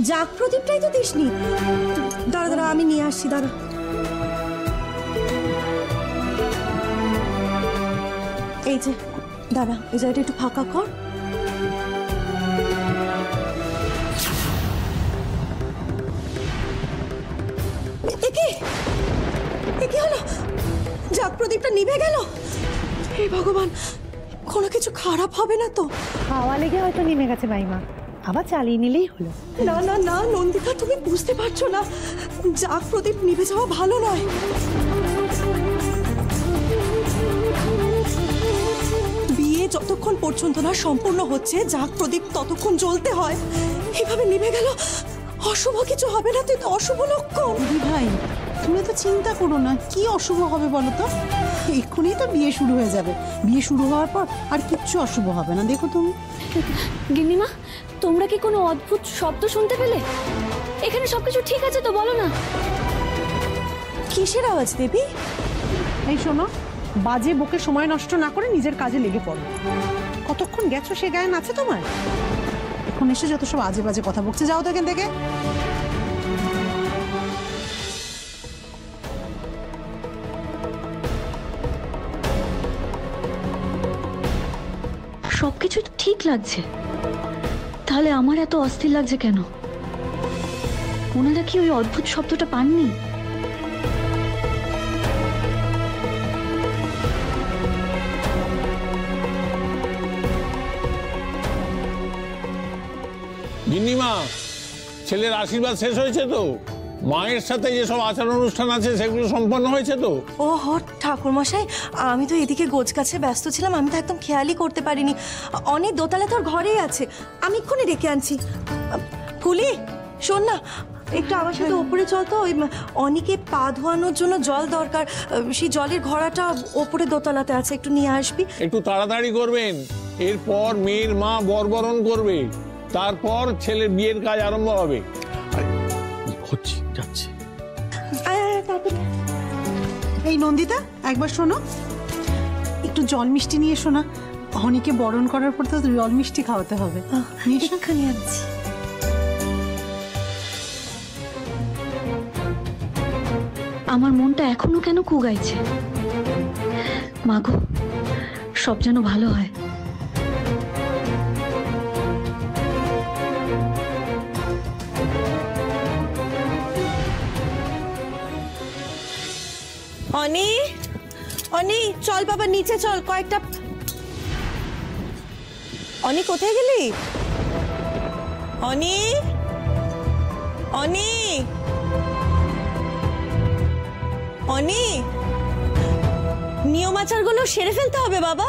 জাগ প্রদীপটাই তো দিসনি। দাঁড়া দাঁড়া, আমি নিয়ে আসছি, দাঁড়া। এই যে দাঁড়া, এই জায়গাটা একটু ফাঁকা কর। কি হলো? জাগ প্রদীপটা নিভে গেল। হে ভগবান, কোনো কিছু খারাপ হবে না তো? হাওয়া লেগে হয়তো নেমে গেছে মাইমা, আবার চালিয়ে নিলেই হলো। না না না নন্দিতা, তুমি বুঝতে পারছো না, জাগ প্রদীপ নিভে যাওয়া ভালো নয়। বিয়ে যতক্ষণ পর্যন্ত না সম্পূর্ণ হচ্ছে, জাগ প্রদীপ ততক্ষণ জ্বলতে হয়। এভাবে নিভে গেল, অশুভ কিছু হবে না তো? তো অশুভ লক্ষণ। দিদি ভাই, তুমি তো চিন্তা করো না, কি অশুভ হবে বলো তো? এক্ষুনি তো বিয়ে শুরু হয়ে যাবে, বিয়ে শুরু হওয়ার পর আর কিচ্ছু অশুভ হবে না। দেখো তুমি। গিন্নিমা, তোমরা কি কোনো অদ্ভুত শব্দ শুনতে পেলে? এখানে সবকিছু ঠিক আছে তো, বলো না। কিসের আওয়াজ দেবী? এই শোনো, বাজে বকে সময় নষ্ট না করে নিজের কাজে লেগে পড়ো। কতক্ষণ গেছো সে জ্ঞান আছে তোমার? এখন এসে যত সব আজে বাজে কথা বকছে, যাও তো এখান থেকে। সবকিছু ঠিক লাগছে, তাহলে আমার এত অস্থির লাগছে কেন? ওনারা কি ওই অদ্ভুত শব্দটা পাননি? গিন্নিমা, ছেলের আশীর্বাদ শেষ হয়েছে তো? মায়ের সাথে যেসব আচার অনুষ্ঠান আছে সেগুলো সম্পন্ন হয়েছে তো? ও ঠাকুর মশাই, আমি তো এদিকে গোছ কাছে ব্যস্ত ছিলাম, আমি তো একদম খেয়ালই করতে পারিনি। অনেক দোতলা তোর ঘরেই আছে, আমি এক্ষুনি ডেকে আনছি। কুলি, শোন না, একটু আমার সাথে ওপরে চল তো। ওই অনেকে পা ধোয়ানোর জন্য জল দরকার, সেই জলের ঘড়াটা ওপরে দোতলাতে আছে, একটু নিয়ে আসবি। একটু তাড়াতাড়ি করবেন, এরপর মেয়ের মা বরবরণ করবে, তারপর ছেলের বিয়ের কাজ আরম্ভ হবে। হচ্ছে, যাচ্ছে। এই নন্দিতা, একবার শোনো, একটু জল মিষ্টি নিয়ে এসো না। অনেকে বরণ করার পর তো জল মিষ্টি খাওয়াতে হবে। এখানে আনছি। আমার মনটা এখনো কেন কুগাইছে? মাগো, সব যেন ভালো হয়। অনি, অনি চল বাবা, নিচে চল। কয়েকটা। অনি কোথায় গেলি? অনি, অনি, অনি, নিয়ম আচারগুলো সেরে ফেলতে হবে বাবা।